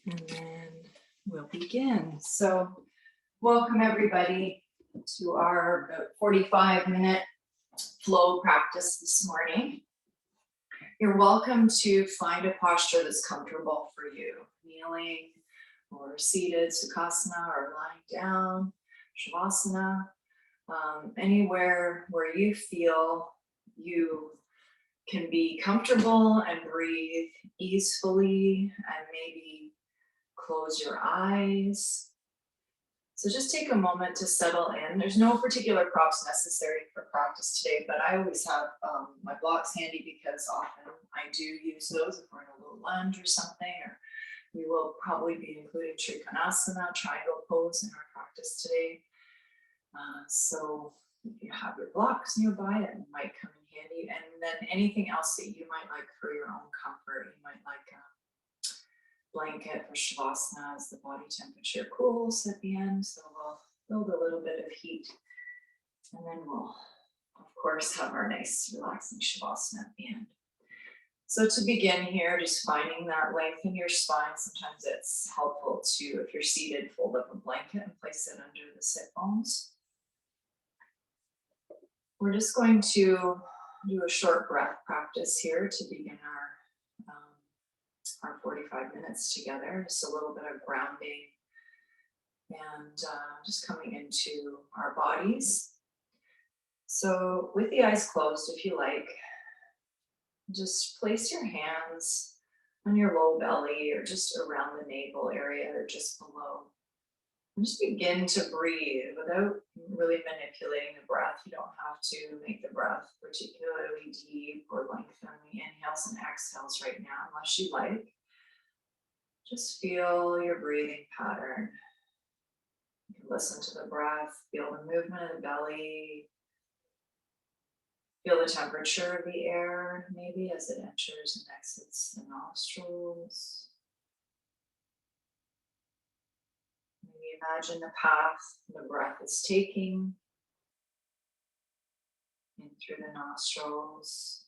And then we'll begin. So welcome everybody to our about 45-minute flow practice this morning. You're welcome to find a posture that's comfortable for you, kneeling or seated, Sukhasana, or lying down, Shavasana, anywhere where you feel you can be comfortable and breathe easefully, and maybe close your eyes. So just take a moment to settle in. There's no particular props necessary for practice today, but I always have my blocks handy because often I do use those if we're in a little lunge or something, or we will probably be including Trikonasana, triangle pose in our practice today. So if you have your blocks nearby, it might come in handy. And then anything else that you might like for your own comfort. You might like a blanket for Shavasana as the body temperature cools at the end. So we'll build a little bit of heat. And then we'll, of course, have our nice relaxing Shavasana at the end. So to begin here, just finding that length in your spine. Sometimes it's helpful to, if you're seated, fold up a blanket and place it under the sit bones. We're just going to do a short breath practice here to begin our 45 minutes together. Just a little bit of grounding and just coming into our bodies. So with the eyes closed, if you like, just place your hands on your low belly or just around the navel area or just below. And just begin to breathe without really manipulating the breath. You don't have to make the breath particularly deep or lengthen the inhales and exhales right now, unless you like. Just feel your breathing pattern. You can listen to the breath, feel the movement of the belly, feel the temperature of the air, maybe as it enters and exits the nostrils. Maybe imagine the path the breath is taking in through the nostrils,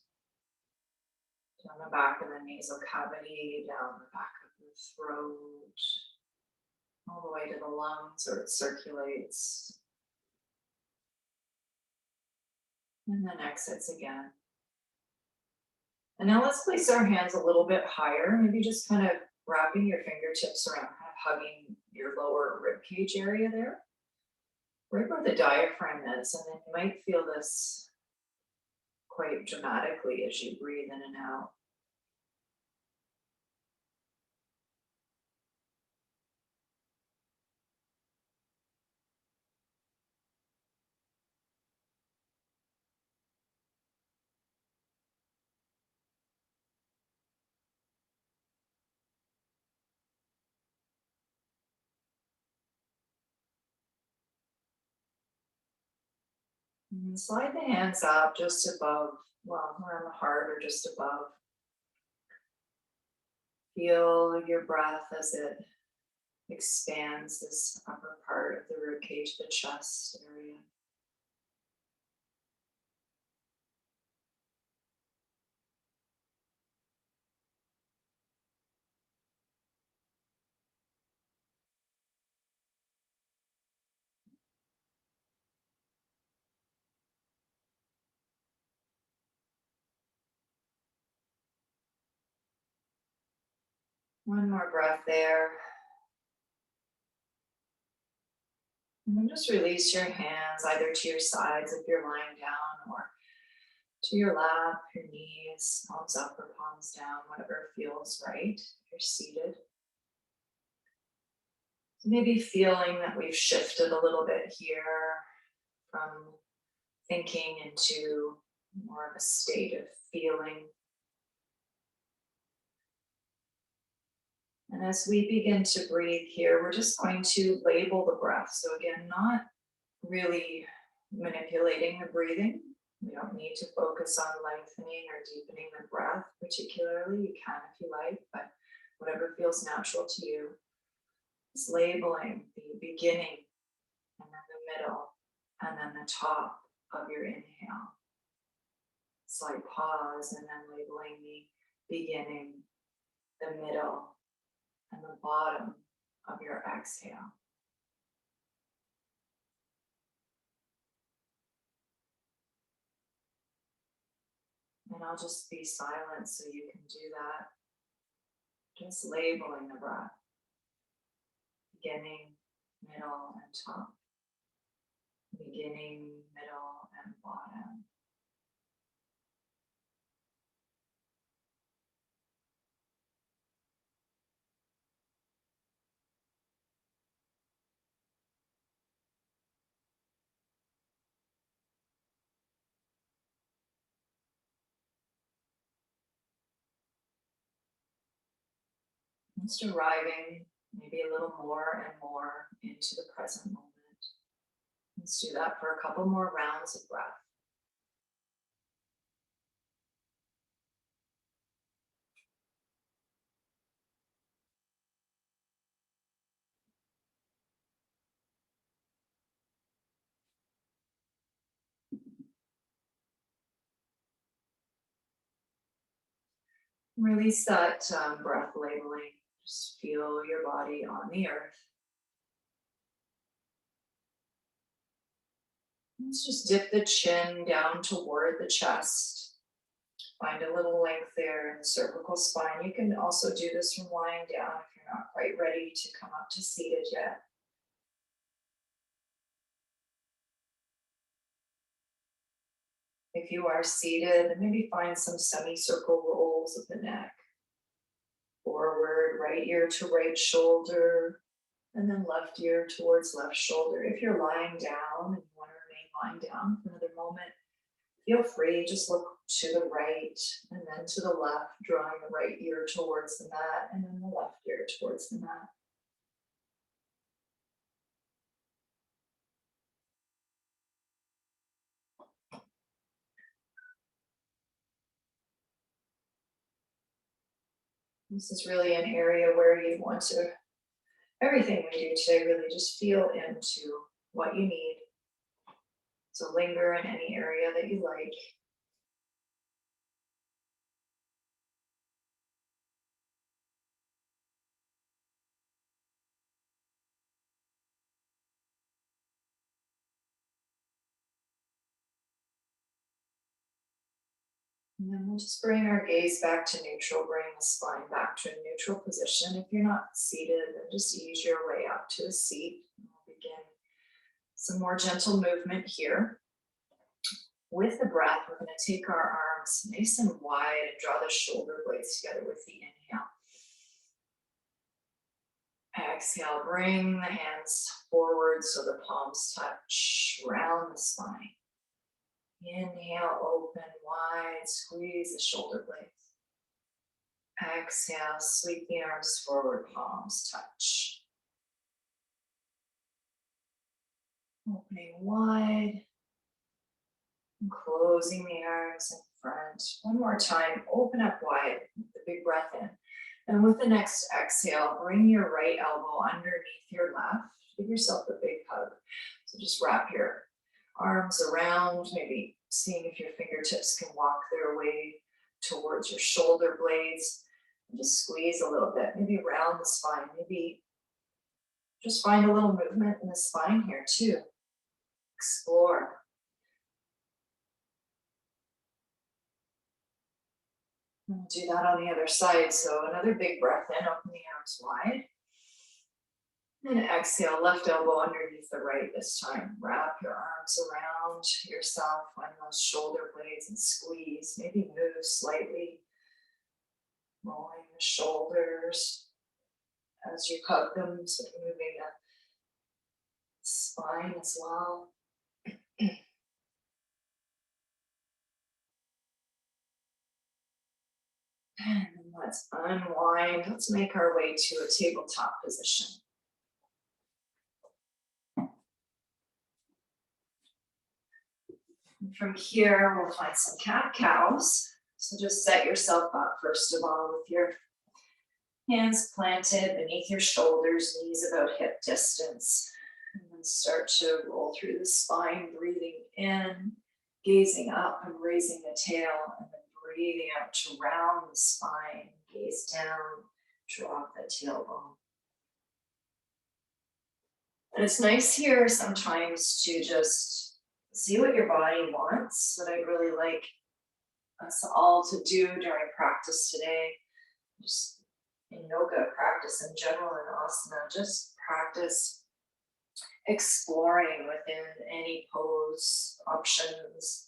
down the back of the nasal cavity, down the back of the throat, all the way to the lungs, or it circulates. And then exits again. And now let's place our hands a little bit higher, maybe just kind of wrapping your fingertips around, kind of hugging your lower rib cage area there, right where the diaphragm is. And then you might feel this quite dramatically as you breathe in and out. And slide the hands up just above, well, around the heart or just above. Feel your breath as it expands this upper part of the rib cage, the chest area. One more breath there. And then just release your hands either to your sides if you're lying down, or to your lap, your knees, palms up or palms down, whatever feels right if you're seated. So maybe feeling that we've shifted a little bit here from thinking into more of a state of feeling. And as we begin to breathe here, we're just going to label the breath. So again, not really manipulating the breathing. We don't need to focus on lengthening or deepening the breath particularly. You can if you like, but whatever feels natural to you. It's labeling the beginning and then the middle and then the top of your inhale. Slight pause and then labeling the beginning, the middle, and the bottom of your exhale. And I'll just be silent so you can do that. Just labeling the breath. Beginning, middle, and top. Beginning, middle, and bottom. Just arriving maybe a little more and more into the present moment. Let's do that for a couple more rounds of breath. Release that breath labeling. Just feel your body on the earth. Let's just dip the chin down toward the chest. Find a little length there in the cervical spine. You can also do this from lying down if you're not quite ready to come up to seated yet. If you are seated, maybe find some semicircle rolls of the neck. Forward, right ear to right shoulder, and then left ear towards left shoulder. If you're lying down and you want to remain lying down for another moment, feel free, just look to the right and then to the left, drawing the right ear towards the mat and then the left ear towards the mat. This is really an area where you want to, everything we do today, really just feel into what you need. So linger in any area that you like. And then we'll just bring our gaze back to neutral, bring the spine back to a neutral position. If you're not seated, then just ease your way up to a seat. We'll begin some more gentle movement here. With the breath, we're going to take our arms nice and wide and draw the shoulder blades together with the inhale. Exhale, bring the hands forward so the palms touch around the spine. Inhale, open wide, squeeze the shoulder blades. Exhale, sweep the arms forward, palms touch. Opening wide, and closing the arms in front. One more time, open up wide with the big breath in. And with the next exhale, bring your right elbow underneath your left. Give yourself a big hug. So just wrap your arms around, maybe seeing if your fingertips can walk their way towards your shoulder blades. And just squeeze a little bit, maybe around the spine. Maybe just find a little movement in the spine here too. Explore. And we'll do that on the other side. So another big breath in, open the arms wide. And exhale, left elbow underneath the right this time. Wrap your arms around yourself, find those shoulder blades and squeeze. Maybe move slightly, rolling the shoulders as you hug them, so moving the spine as well. And let's unwind. Let's make our way to a tabletop position. And from here, we'll find some cat-cows. So just set yourself up, first of all, with your hands planted beneath your shoulders, knees about hip distance. And then start to roll through the spine, breathing in, gazing up and raising the tail, and then breathing out to round the spine, gaze down, Drop the tailbone. And it's nice here sometimes to just see what your body wants. What I'd really like us all to do during practice today, just in yoga practice in general and asana, just practice exploring within any pose options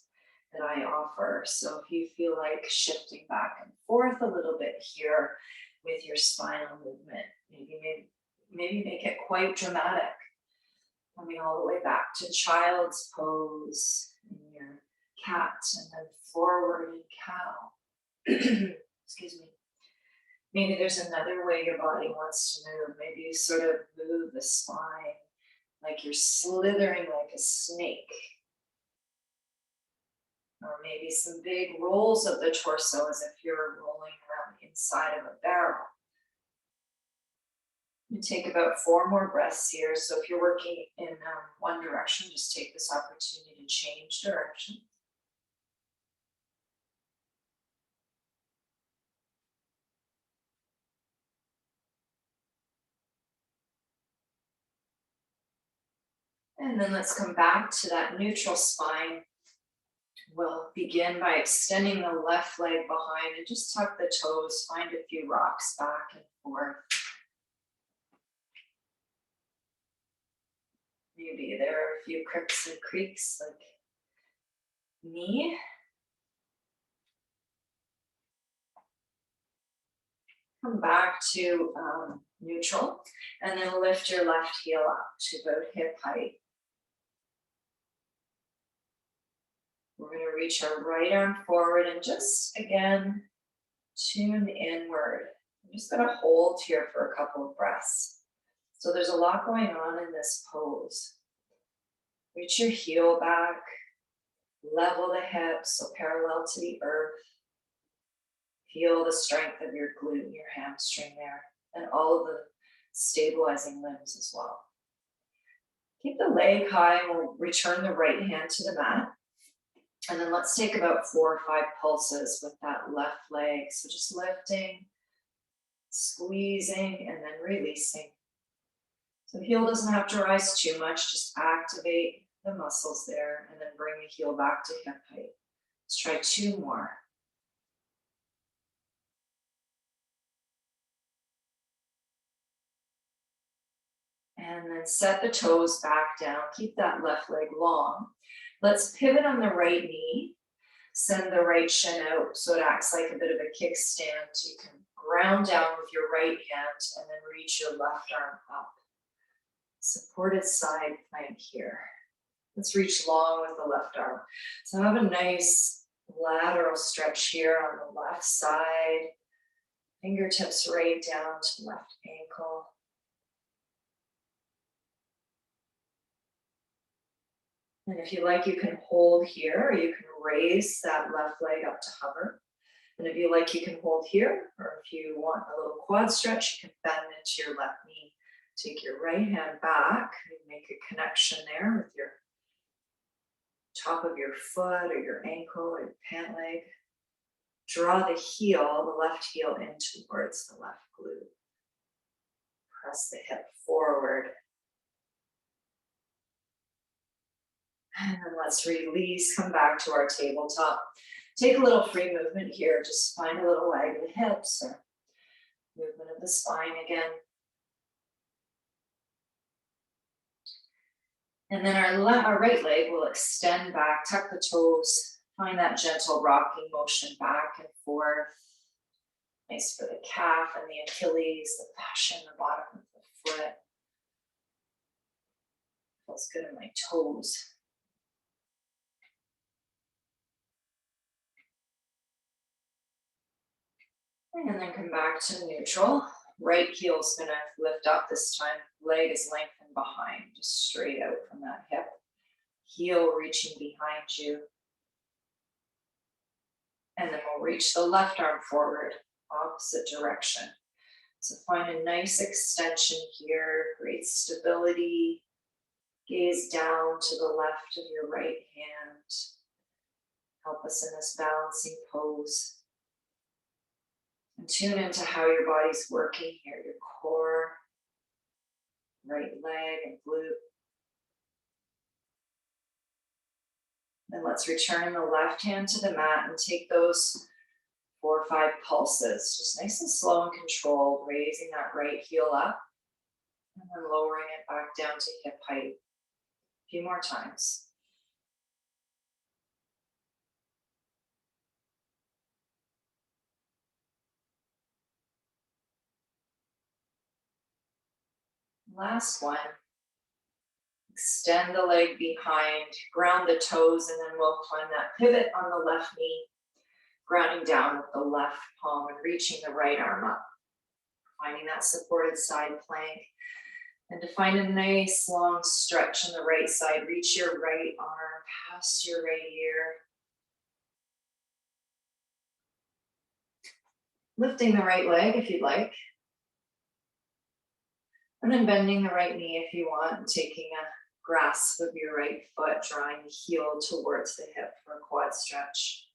that I offer. So if you feel like shifting back and forth a little bit here with your spinal movement, maybe make it quite dramatic. Coming all the way back to child's pose in your cat and then forward in cow. Excuse me. Maybe there's another way your body wants to move. Maybe you sort of move the spine like you're slithering like a snake. Or maybe some big rolls of the torso as if you're rolling around the inside of a barrel. You take about 4 more breaths here. So if you're working in one direction, just take this opportunity to change direction. And then let's come back to that neutral spine. We'll begin by extending the left leg behind and just tuck the toes, find a few rocks back and forth. Maybe there are a few cricks and creaks like me. Come back to neutral and then lift your left heel up to about hip height. We're going to reach our right arm forward and just again tune inward. I'm just going to hold here for a couple of breaths. So there's a lot going on in this pose. Reach your heel back, level the hips so parallel to the earth. Feel the strength of your glute and your hamstring there, and all of the stabilizing limbs as well. Keep the leg high. We'll return the right hand to the mat. And then let's take about 4 or 5 pulses with that left leg. So just lifting, squeezing, and then releasing. So the heel doesn't have to rise too much. Just activate the muscles there and then bring the heel back to hip height. Let's try 2 more. And then set the toes back down. Keep that left leg long. Let's pivot on the right knee. Send the right shin out so it acts like a bit of a kickstand. You can ground down with your right hand and then reach your left arm up. Supported side plank here. Let's reach long with the left arm. So have a nice lateral stretch here on the left side. Fingertips right down to left ankle. And if you like, you can hold here, or you can raise that left leg up to hover. And if you like, you can hold here, or if you want a little quad stretch, you can bend into your left knee. Take your right hand back and make a connection there with your top of your foot or your ankle or your pant leg. Draw the heel, the left heel in towards the left glute. Press the hip forward. And then let's release, come back to our tabletop. Take a little free movement here. Just find a little wag of the hips or movement of the spine again. And then our right leg will extend back, tuck the toes, find that gentle rocking motion back and forth. Nice for the calf and the Achilles, the fascia in the bottom of the foot. Feels good in my toes. And then come back to neutral. Right heel's gonna lift up this time. Leg is lengthened behind, just straight out from that hip. Heel reaching behind you. And then we'll reach the left arm forward, opposite direction. So find a nice extension here, great stability. Gaze down to the left of your right hand. Help us in this balancing pose. And tune into how your body's working here, your core, right leg and glute. And let's return the left hand to the mat and take those 4 or 5 pulses, just nice and slow and controlled, raising that right heel up and then lowering it back down to hip height. A few more times. Last one. Extend the leg behind, ground the toes, and then we'll find that pivot on the left knee, grounding down with the left palm and reaching the right arm up. Finding that supported side plank. And to find a nice long stretch on the right side, reach your right arm past your right ear. Lifting the right leg if you'd like. And then bending the right knee if you want, taking a grasp of your right foot, drawing the heel towards the hip for a quad stretch.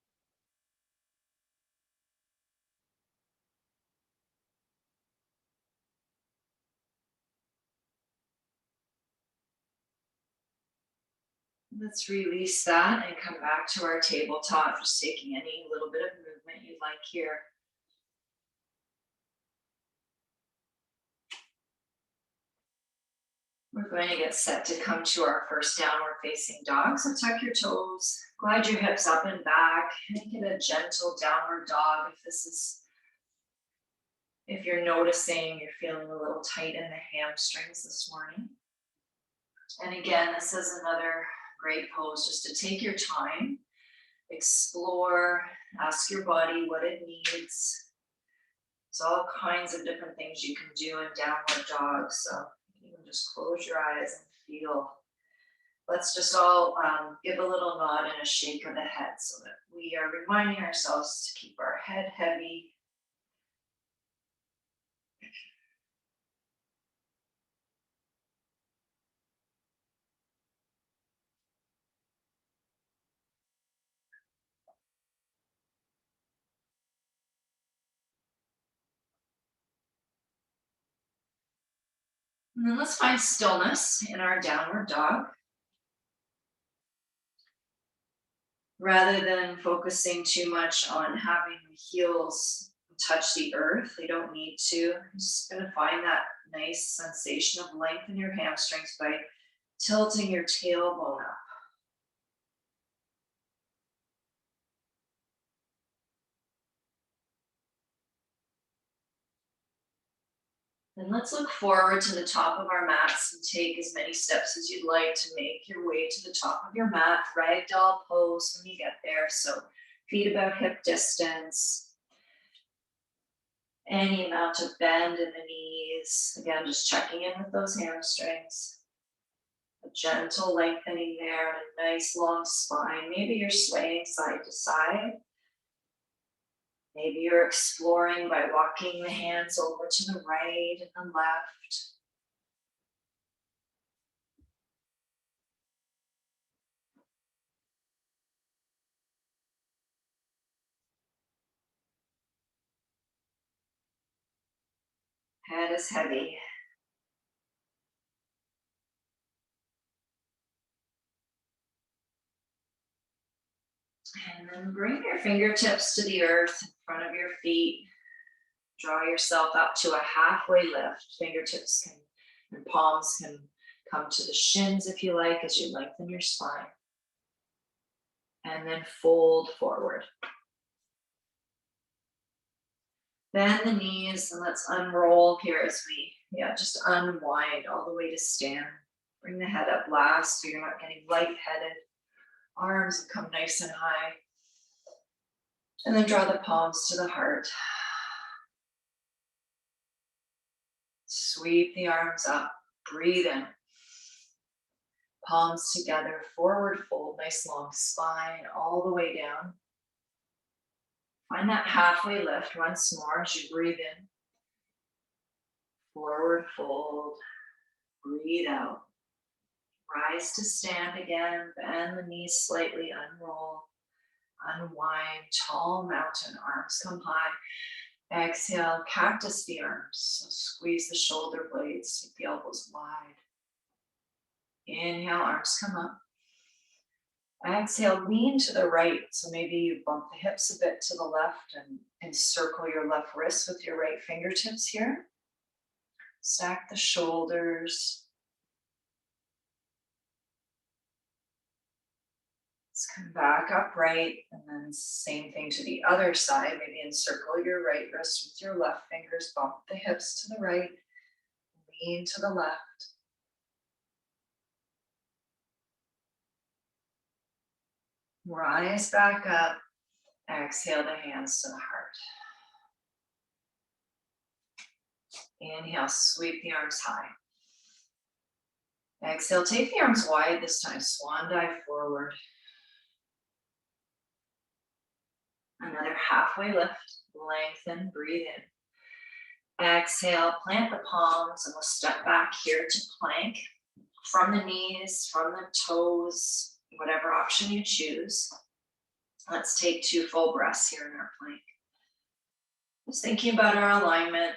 Let's release that and come back to our tabletop, just taking any little bit of movement you'd like here. We're going to get set to come to our first downward facing dog. So tuck your toes, glide your hips up and back, make it a gentle downward dog if you're noticing you're feeling a little tight in the hamstrings this morning. And again, this is another great pose just to take your time, explore, ask your body what it needs. There's all kinds of different things you can do in downward dog. So you can just close your eyes and feel. Let's just all give a little nod and a shake of the head so that we are reminding ourselves to keep our head heavy. And then let's find stillness in our downward dog. Rather than focusing too much on having the heels touch the earth, they don't need to. You're just going to find that nice sensation of length in your hamstrings by tilting your tailbone up. Then let's look forward to the top of our mats and take as many steps as you'd like to make your way to the top of your mat. Ragdoll pose when you get there. So feet about hip distance. Any amount of bend in the knees. Again, just checking in with those hamstrings. A gentle lengthening there, and a nice long spine. Maybe you're swaying side to side. Maybe you're exploring by walking the hands over to the right and the left. Head is heavy. And then bring your fingertips to the earth in front of your feet. Draw yourself up to a halfway lift. Fingertips and palms can come to the shins if you like as you lengthen your spine. And then fold forward. Bend the knees and let's unroll here as we, just unwind all the way to stand. Bring the head up last so you're not getting lightheaded. Arms come nice and high. And then draw the palms to the heart. Sweep the arms up. Breathe in. Palms together, forward fold, nice long spine all the way down. Find that halfway lift once more as you breathe in. Forward fold, breathe out. Rise to stand again, bend the knees slightly, unroll, unwind, tall mountain, arms come high. Exhale, cactus the arms. So squeeze the shoulder blades, take the elbows wide. Inhale, arms come up. Exhale, lean to the right. So maybe you bump the hips a bit to the left and encircle your left wrist with your right fingertips here. Stack the shoulders. Let's come back upright, and then same thing to the other side. Maybe encircle your right wrist with your left fingers, bump the hips to the right, lean to the left. Rise back up. Exhale the hands to the heart. Inhale, sweep the arms high. Exhale, take the arms wide this time. Swan dive forward. Another halfway lift. Lengthen, breathe in. Exhale, plant the palms, and we'll step back here to plank. From the knees, from the toes, whatever option you choose. Let's take 2 full breaths here in our plank. Just thinking about our alignment,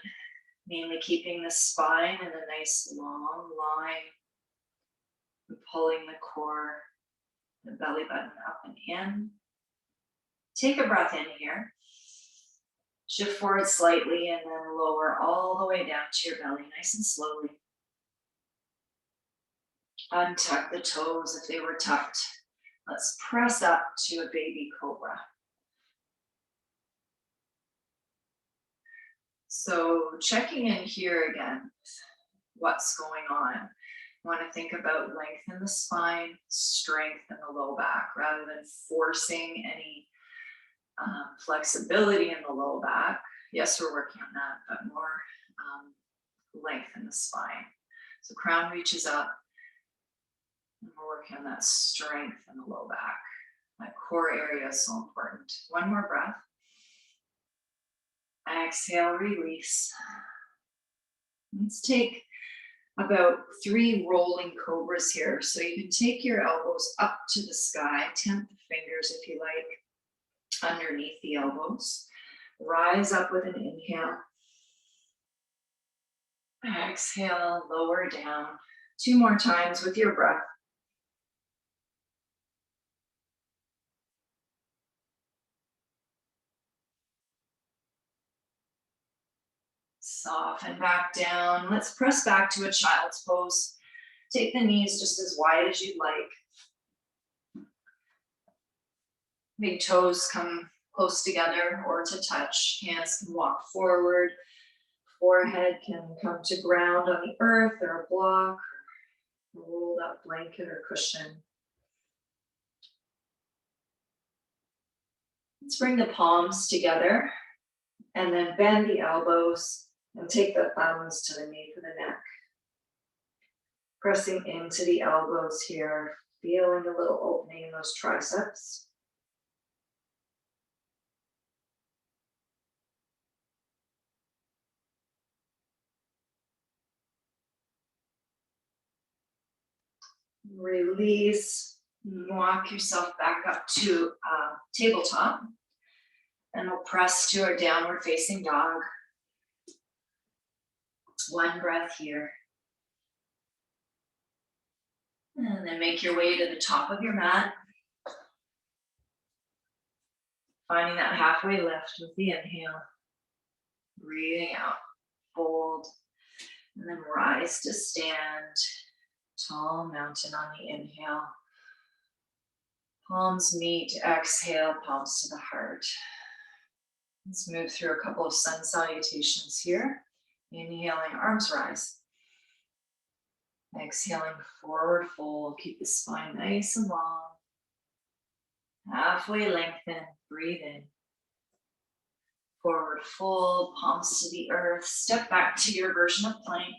mainly keeping the spine in a nice long line, and pulling the core, the belly button up and in. Take a breath in here. Shift forward slightly and then lower all the way down to your belly, nice and slowly. Untuck the toes if they were tucked. Let's press up to a baby cobra. So checking in here again, what's going on? You want to think about lengthen the spine, strength in the low back, rather than forcing any flexibility in the low back. Yes, we're working on that, but more length in the spine. So crown reaches up, and we're working on that strength in the low back. That core area is so important. One more breath. Exhale, release. Let's take about 3 rolling cobras here. So you can take your elbows up to the sky, tent the fingers if you like, underneath the elbows. Rise up with an inhale. Exhale, lower down. 2 more times with your breath. Soften back down. Let's press back to a child's pose. Take the knees just as wide as you'd like. Big toes come close together or to touch. Hands can walk forward. Forehead can come to ground on the earth or a block, or a rolled up blanket or cushion. Let's bring the palms together and then bend the elbows and take the thumbs to the nape of the neck. Pressing into the elbows here, feeling a little opening in those triceps. Release, walk yourself back up to tabletop, and we'll press to our downward facing dog. One breath here. And then make your way to the top of your mat. Finding that halfway lift with the inhale. Breathing out, fold, and then rise to stand. Tall mountain on the inhale. Palms meet, exhale, palms to the heart. Let's move through a couple of sun salutations here. Inhaling, arms rise. Exhaling, forward fold. Keep the spine nice and long. Halfway lengthen, breathe in. Forward fold, palms to the earth. Step back to your version of plank.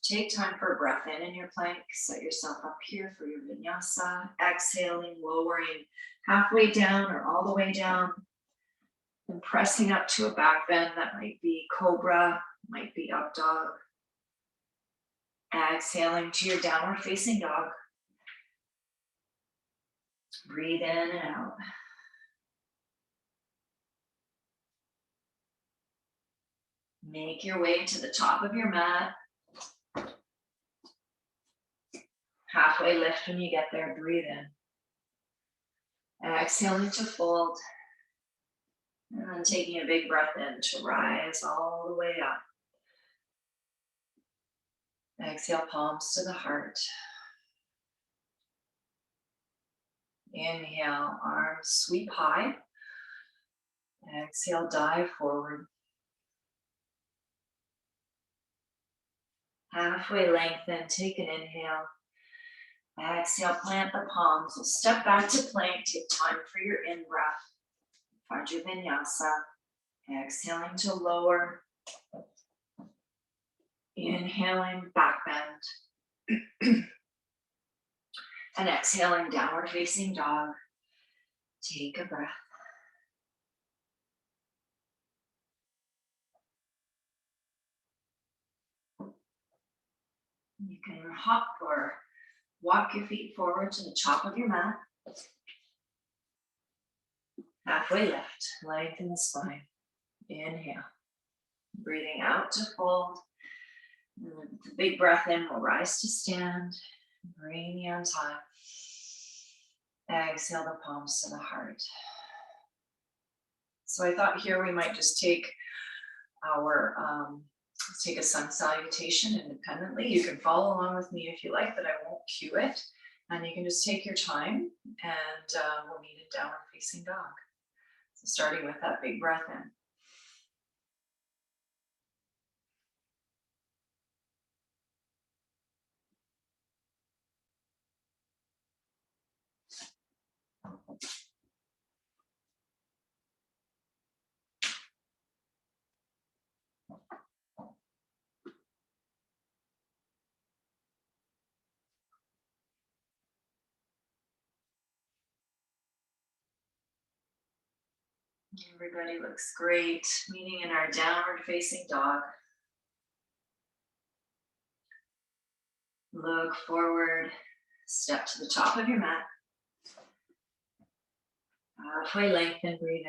Take time for a breath in your plank. Set yourself up here for your vinyasa. Exhaling, lowering halfway down or all the way down. And pressing up to a back bend. That might be cobra, might be up dog. Exhaling to your downward facing dog. Breathe in and out. Make your way to the top of your mat. Halfway lift when you get there, breathe in. Exhaling to fold. And then taking a big breath in to rise all the way up. Exhale, palms to the heart. Inhale, arms sweep high. Exhale, dive forward. Halfway lengthen, take an inhale. Exhale, plant the palms. We'll step back to plank, take time for your in-breath. Find your vinyasa. Exhaling to lower. Inhaling, back bend. And exhaling, downward facing dog. Take a breath. You can hop or walk your feet forward to the top of your mat. Halfway lift, lengthen the spine. Inhale. Breathing out to fold. And with the big breath in, we'll rise to stand. Bring the arms high. Exhale the palms to the heart. So I thought here we might just take our, let's take a sun salutation independently. You can follow along with me if you like, but I won't cue it. And you can just take your time and we'll meet in downward facing dog. So starting with that big breath in. Everybody looks great. Meeting in our downward facing dog. Look forward, step to the top of your mat. Halfway lengthen, breathe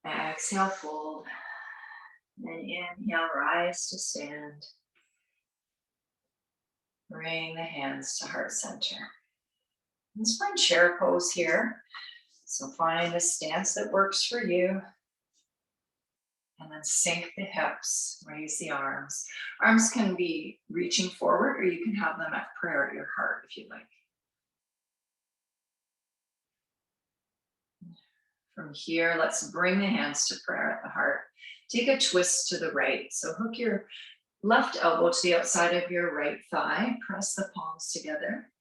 in. Exhale, fold. Then inhale, rise to stand. Bring the hands to heart center. Let's find chair pose here. So find a stance that works for you. And then sink the hips, raise the arms. Arms can be reaching forward or you can have them at prayer at your heart if you'd like. From here, let's bring the hands to prayer at the heart. Take a twist to the right. So hook your left elbow to the outside of your right thigh. Press the palms together.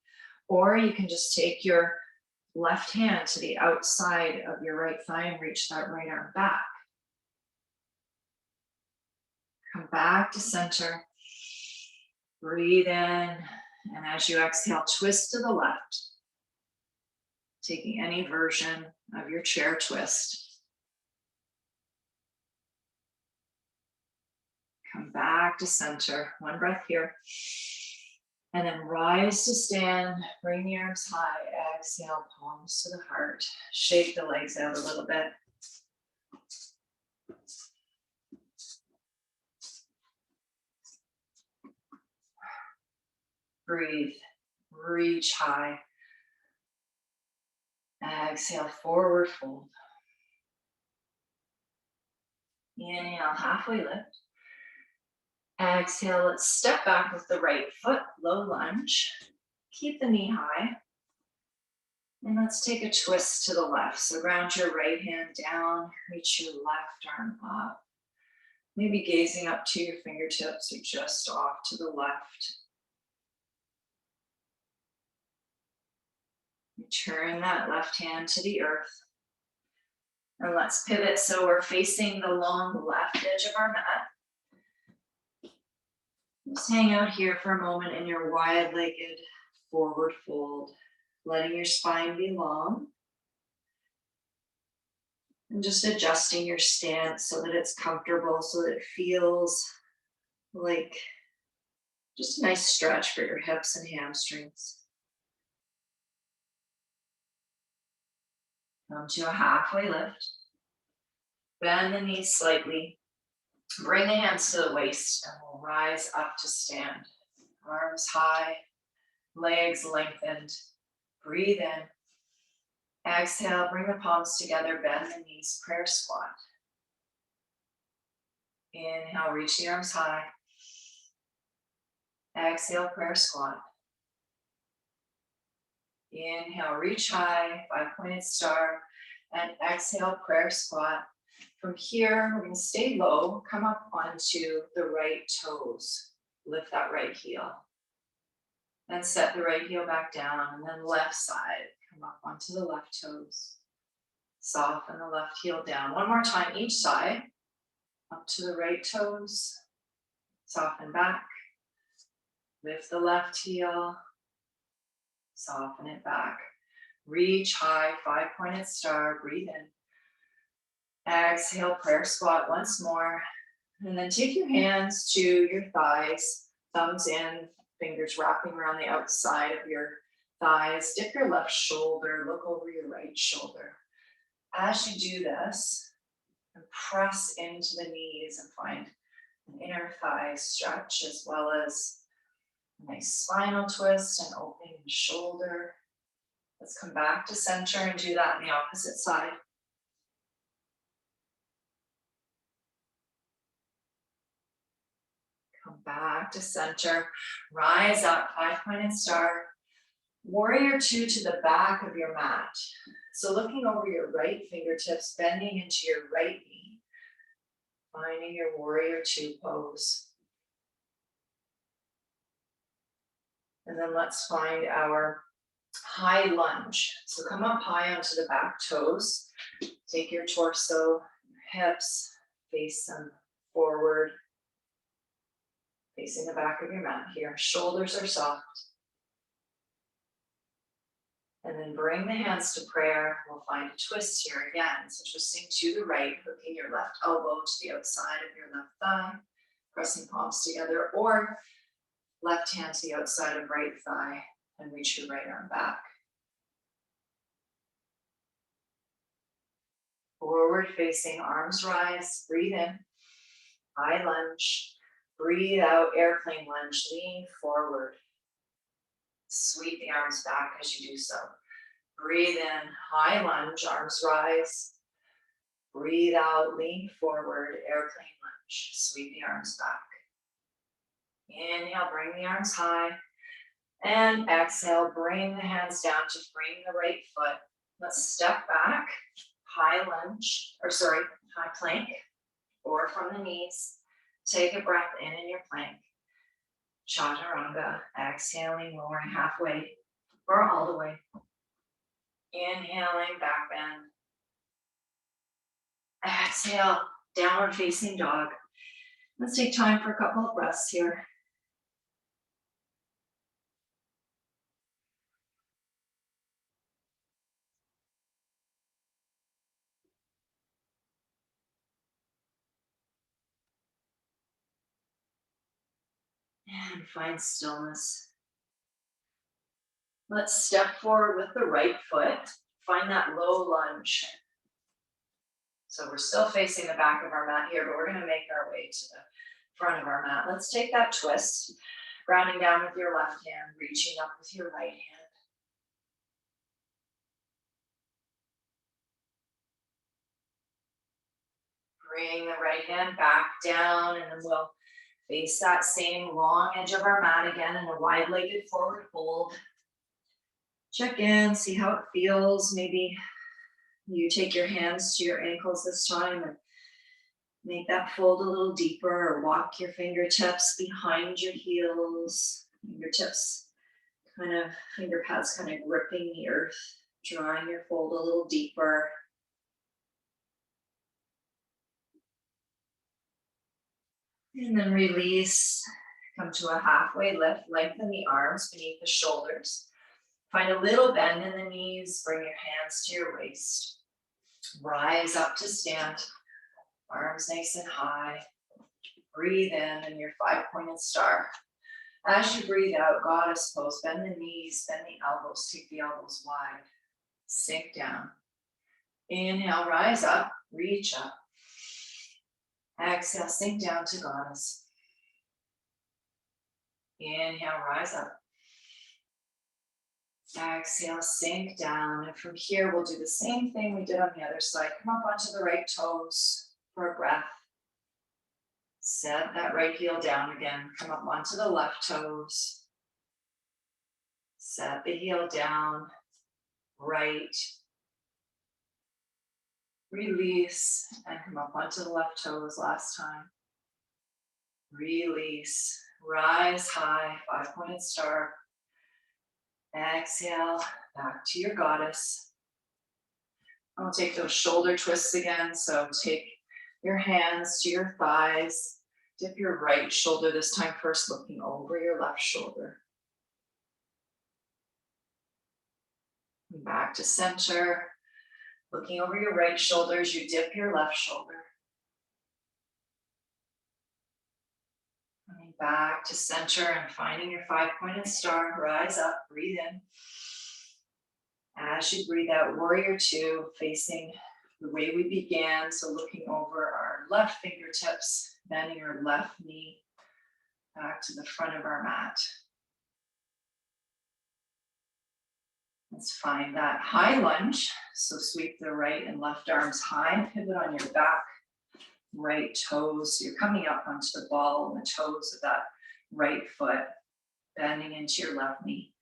Or you can just take your left hand to the outside of your right thigh and reach that right arm back. Come back to center. Breathe in. And as you exhale, twist to the left. Taking any version of your chair twist. Come back to center. One breath here. And then rise to stand. Bring the arms high. Exhale, palms to the heart. Shake the legs out a little bit. Breathe. Reach high. Exhale, forward fold. Inhale, halfway lift. Exhale, let's step back with the right foot, low lunge. Keep the knee high. And let's take a twist to the left. So ground your right hand down, reach your left arm up. Maybe gazing up to your fingertips or just off to the left. Return that left hand to the earth. And let's pivot so we're facing the long left edge of our mat. Just hang out here for a moment in your wide-legged forward fold, letting your spine be long. And just adjusting your stance so that it's comfortable, so that it feels like just a nice stretch for your hips and hamstrings. Come to a halfway lift. Bend the knees slightly. Bring the hands to the waist and we'll rise up to stand. Arms high, legs lengthened. Breathe in. Exhale, bring the palms together, bend the knees, prayer squat. Inhale, reach the arms high. Exhale, prayer squat. Inhale, reach high, 5-pointed star. And exhale, prayer squat. From here, we're going to stay low, come up onto the right toes. Lift that right heel. Then set the right heel back down, and then left side. Come up onto the left toes. Soften the left heel down. One more time, each side. Up to the right toes. Soften back. Lift the left heel. Soften it back. Reach high, 5-pointed star. Breathe in. Exhale, prayer squat once more. And then take your hands to your thighs, thumbs in, fingers wrapping around the outside of your thighs. Dip your left shoulder, look over your right shoulder. As you do this, and press into the knees and find an inner thigh stretch as well as a nice spinal twist and opening the shoulder. Let's come back to center and do that on the opposite side. Come back to center, rise up, 5-pointed star. Warrior 2 to the back of your mat. So looking over your right fingertips, bending into your right knee, finding your warrior 2 pose. And then let's find our high lunge. So come up high onto the back toes. Take your torso, hips, face them forward. Facing the back of your mat here. Shoulders are soft. And then bring the hands to prayer. We'll find a twist here again. So twisting to the right, hooking your left elbow to the outside of your left thigh, pressing palms together, or left hand to the outside of right thigh and reach your right arm back. Forward facing, arms rise, breathe in, high lunge, breathe out, airplane lunge, lean forward. Sweep the arms back as you do so. Breathe in, high lunge, arms rise. Breathe out, lean forward, airplane lunge. Sweep the arms back. Inhale, bring the arms high. And exhale, bring the hands down to bring the right foot. Let's step back, high lunge, high plank, or from the knees. Take a breath in your plank. Chaturanga, exhaling, lowering halfway or all the way. Inhaling, back bend. Exhale, downward facing dog. Let's take time for a couple of breaths here. And find stillness. Let's step forward with the right foot. Find that low lunge. So we're still facing the back of our mat here, but we're going to make our way to the front of our mat. Let's take that twist, grounding down with your left hand, reaching up with your right hand. Bring the right hand back down, and then we'll face that same long edge of our mat again in a wide-legged forward fold. Check in, see how it feels. Maybe you take your hands to your ankles this time and make that fold a little deeper, or walk your fingertips behind your heels. Fingertips finger pads kind of gripping the earth, drawing your fold a little deeper. And then release, come to a halfway lift, lengthen the arms beneath the shoulders. Find a little bend in the knees, bring your hands to your waist. Rise up to stand, arms nice and high. Breathe in and your 5-pointed star. As you breathe out, goddess pose, bend the knees, bend the elbows, take the elbows wide. Sink down. Inhale, rise up, reach up. Exhale, sink down to goddess. Inhale, rise up. Exhale, sink down. And from here, we'll do the same thing we did on the other side. Come up onto the right toes for a breath. Set that right heel down again. Come up onto the left toes. Set the heel down. Right. Release and come up onto the left toes last time. Release. Rise high, 5-pointed star. Exhale, back to your goddess. I'll take those shoulder twists again. So take your hands to your thighs. Dip your right shoulder this time first, looking over your left shoulder. Back to center. Looking over your right shoulder as you dip your left shoulder. Coming back to center and finding your 5-pointed star. Rise up, breathe in. As you breathe out, warrior two, facing the way we began. So looking over our left fingertips, bending your left knee back to the front of our mat. Let's find that high lunge. So sweep the right and left arms high, pivot on your back, right toes. So you're coming up onto the ball and the toes of that right foot, bending into your left knee.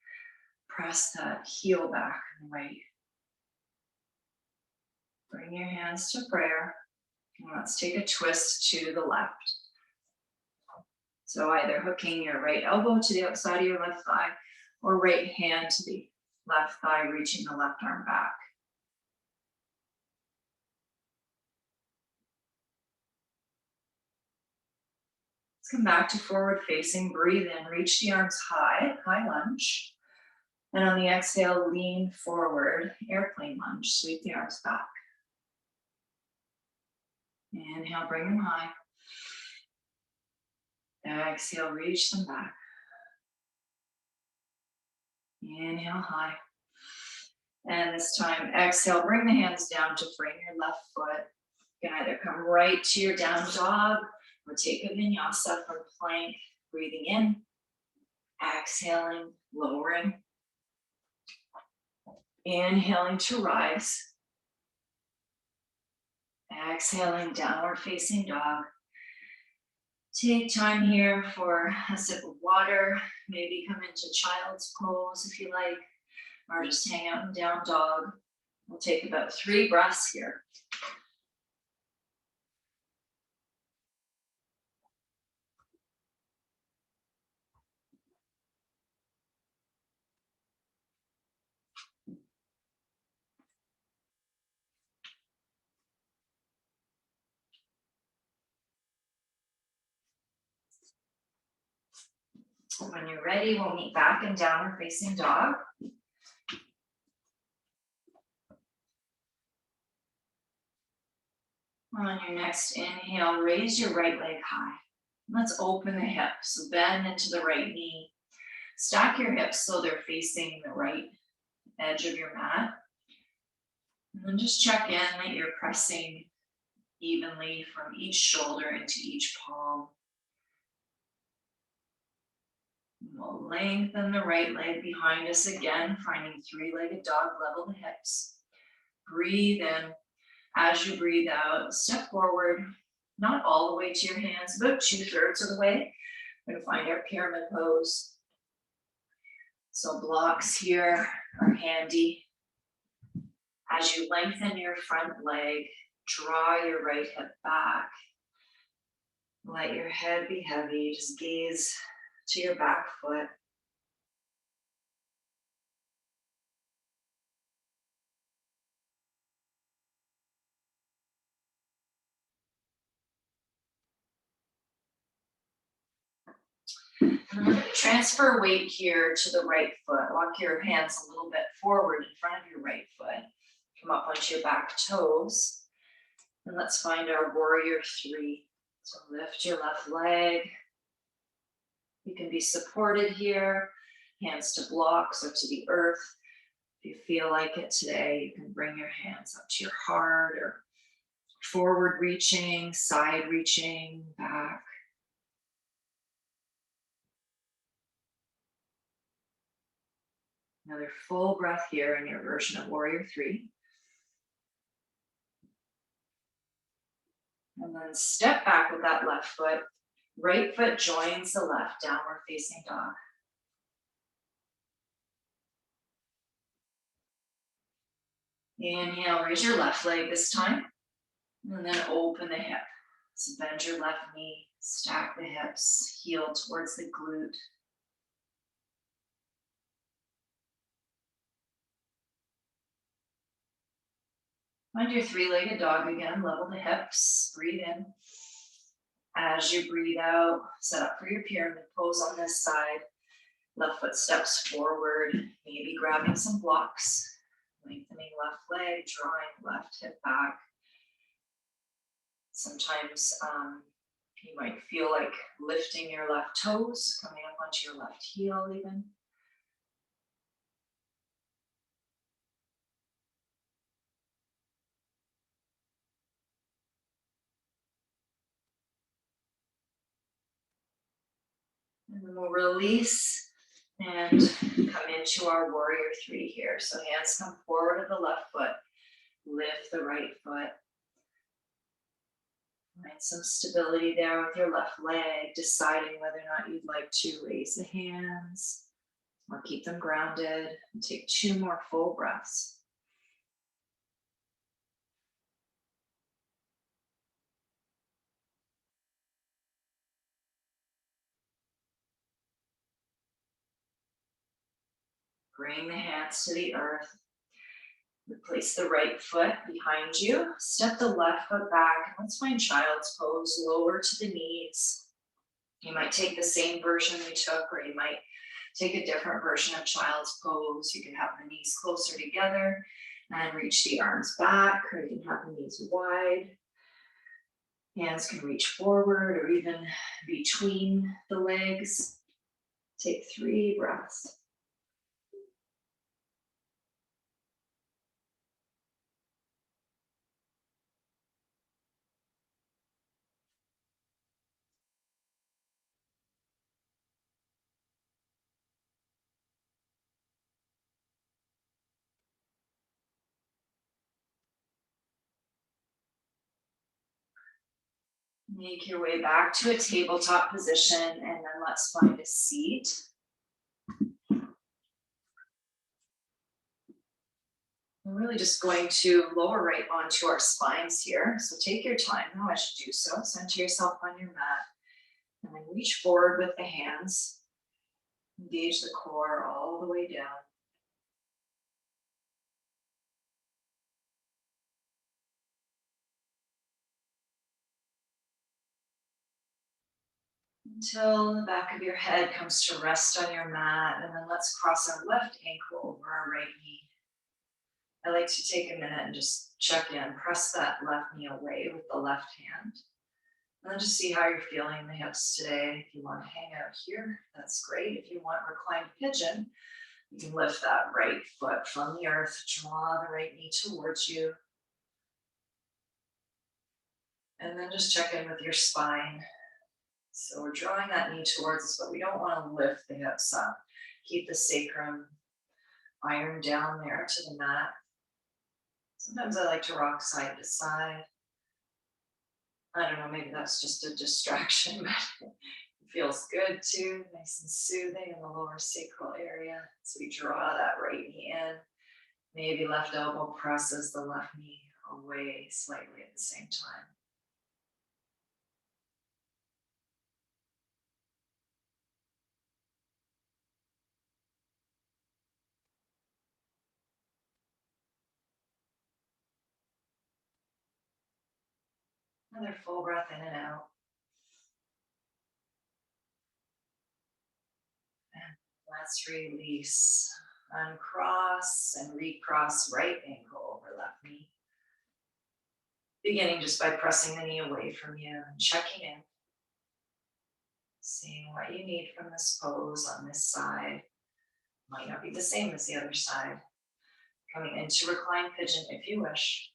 Press that heel back and right. Bring your hands to prayer. And let's take a twist to the left. So either hooking your right elbow to the outside of your left thigh or right hand to the left thigh, reaching the left arm back. Let's come back to forward facing. Breathe in, reach the arms high, high lunge. And on the exhale, lean forward, airplane lunge, sweep the arms back. Inhale, bring them high. Exhale, reach them back. Inhale, high. And this time, exhale, bring the hands down to frame your left foot. You can either come right to your down dog or take a vinyasa from plank, breathing in, exhaling, lowering. Inhaling to rise. Exhaling, downward facing dog. Take time here for a sip of water. Maybe come into child's pose if you like, or just hang out in down dog. We'll take about 3 breaths here. When you're ready, we'll meet back in downward facing dog. On your next inhale, raise your right leg high. Let's open the hips. So bend into the right knee. Stack your hips so they're facing the right edge of your mat. And then just check in that you're pressing evenly from each shoulder into each palm. We'll lengthen the right leg behind us again, finding 3-legged dog, level the hips. Breathe in. As you breathe out, step forward, not all the way to your hands, about 2/3 of the way. We're going to find our pyramid pose. So blocks here are handy. As you lengthen your front leg, draw your right hip back. Let your head be heavy. Just gaze to your back foot. And we're going to transfer weight here to the right foot. Walk your hands a little bit forward in front of your right foot. Come up onto your back toes. And let's find our warrior 3. So lift your left leg. You can be supported here, hands to blocks or to the earth. If you feel like it today, you can bring your hands up to your heart or Forward reaching, side reaching, back. Another full breath here in your version of Warrior 3. And then step back with that left foot. Right foot joins the left, downward facing dog. Inhale, raise your left leg this time. And then open the hip. So bend your left knee, stack the hips, heel towards the glute. Find your three-legged dog again, level the hips, breathe in. As you breathe out, set up for your pyramid pose on this side. Left foot steps forward, maybe grabbing some blocks. Lengthening left leg, drawing left hip back. Sometimes you might feel like lifting your left toes, coming up onto your left heel even. And then we'll release and come into our Warrior 3 here. So hands come forward of the left foot, lift the right foot. Find some stability there with your left leg, deciding whether or not you'd like to raise the hands or keep them grounded. And take 2 more full breaths. Bring the hands to the earth. Place the right foot behind you. Step the left foot back. Let's find child's pose, lower to the knees. You might take the same version we took, or you might take a different version of child's pose. You can have the knees closer together and reach the arms back, or you can have the knees wide. Hands can reach forward or even between the legs. Take 3 breaths. Make your way back to a tabletop position, and then let's find a seat. We're really just going to lower right onto our spines here. So take your time now as you do so. Center yourself on your mat, and then reach forward with the hands. Engage the core all the way down. Until the back of your head comes to rest on your mat, and then let's cross our left ankle over our right knee. I like to take a minute and just check in, press that left knee away with the left hand. And then just see how you're feeling in the hips today. If you want to hang out here, that's great. If you want reclined pigeon, you can lift that right foot from the earth, draw the right knee towards you. And then just check in with your spine. So we're drawing that knee towards us, but we don't want to lift the hips up. Keep the sacrum iron down there to the mat. Sometimes I like to rock side to side. I don't know, maybe that's just a distraction, but it feels good too, nice and soothing in the lower sacral area. So we draw that right knee in. Maybe left elbow presses the left knee away slightly at the same time. Another full breath in and out. And let's release. Uncross and recross right ankle over left knee. Beginning just by pressing the knee away from you and checking in. Seeing what you need from this pose on this side. Might not be the same as the other side. Coming into reclined pigeon if you wish.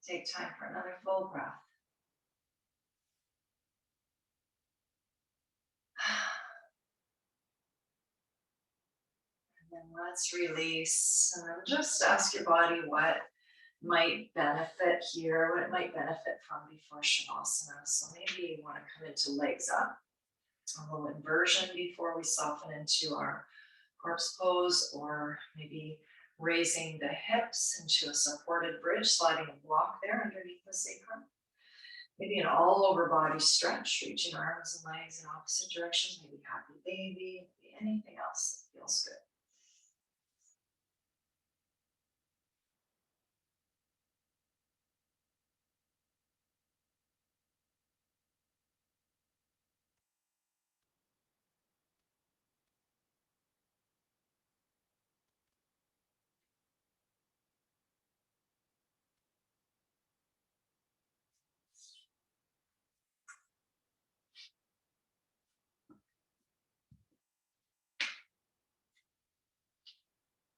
Take time for another full breath. And then let's release. And then just ask your body what might benefit here, what it might benefit from before Shavasana. So maybe you want to come into legs up, a little inversion before we soften into our corpse pose, or maybe raising the hips into a supported bridge, sliding a block there underneath the sacrum. Maybe an all over body stretch, reaching arms and legs in opposite directions, maybe happy baby, maybe anything else that feels good.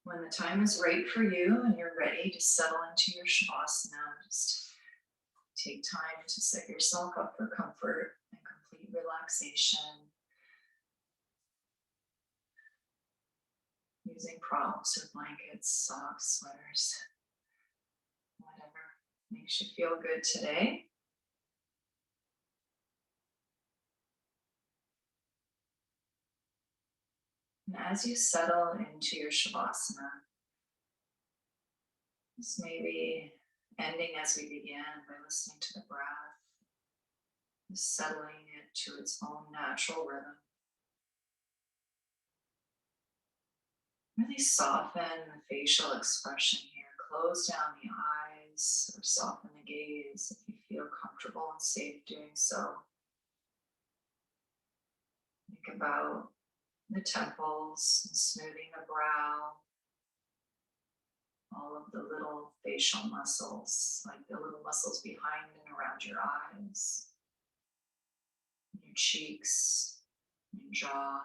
When the time is right for you and you're ready to settle into your Shavasana, just take time to set yourself up for comfort and complete relaxation. Using props or blankets, socks, sweaters, whatever makes you feel good today. And as you settle into your Shavasana, this may be ending as we begin by listening to the breath, settling it to its own natural rhythm. Really soften the facial expression here. Close down the eyes or soften the gaze if you feel comfortable and safe doing so. Think about the temples and smoothing the brow, all of the little facial muscles, like the little muscles behind and around your eyes, your cheeks, your jaw.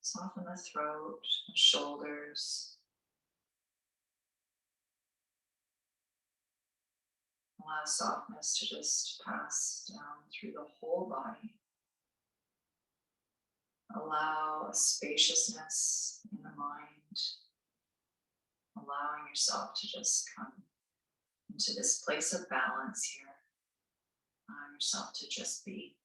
Soften the throat, the shoulders. Allow softness to just pass down through the whole body. Allow a spaciousness in the mind. Allowing yourself to just come into this place of balance here. Allow yourself to just be.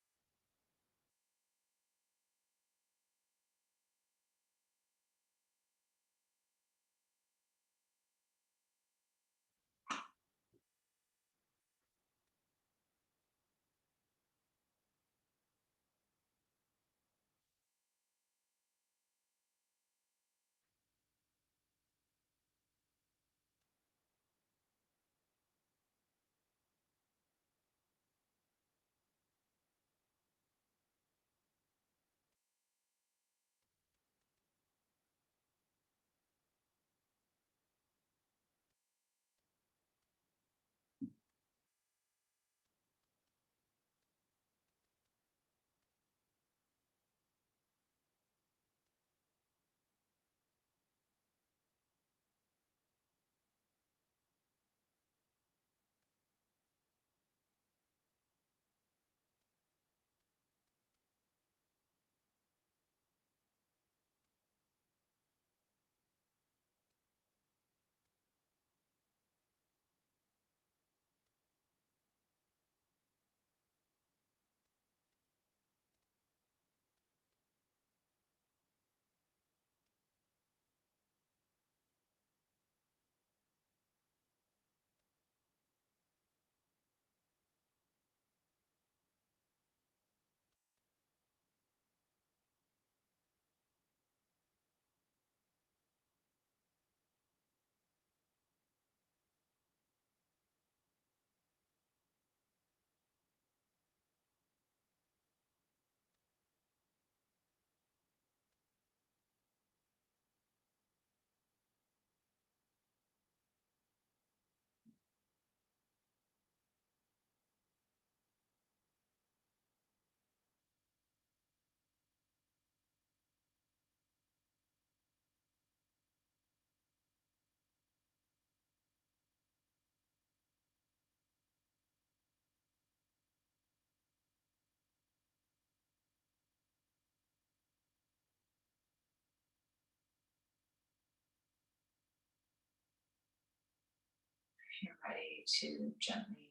you're ready to gently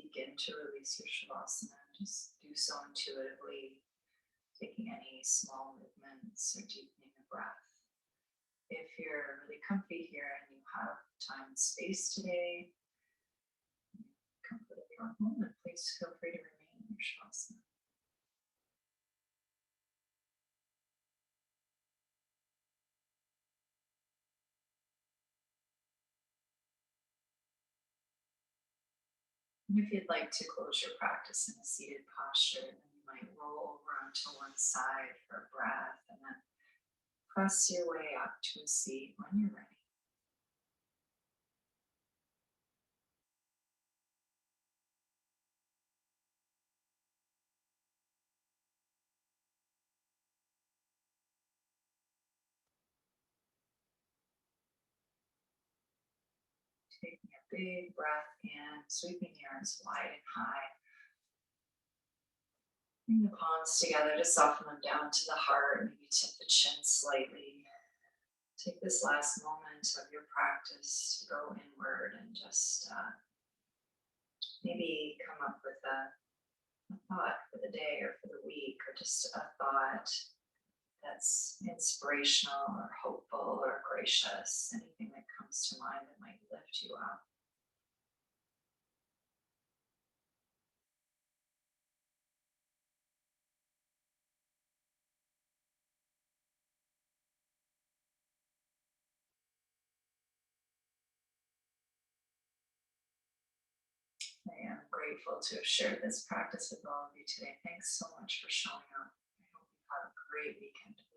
begin to release your Shavasana, just do so intuitively, taking any small movements or deepening the breath. If you're really comfy here and you have time and space today, comfort of your own home, and please feel free to remain in your Shavasana. And if you'd like to close your practice in a seated posture, then you might roll over onto one side for a breath and then press your way up to a seat when you're ready. Taking a big breath in, sweeping the arms wide and high. Bring the palms together to soften them down to the heart. Maybe tip the chin slightly. Take this last moment of your practice to go inward and just maybe come up with a thought for the day or for the week, or just a thought that's inspirational or hopeful or gracious, anything that comes to mind that might lift you up. I am grateful to have shared this practice with all of you today. Thanks so much for showing up. I hope you have a great weekend.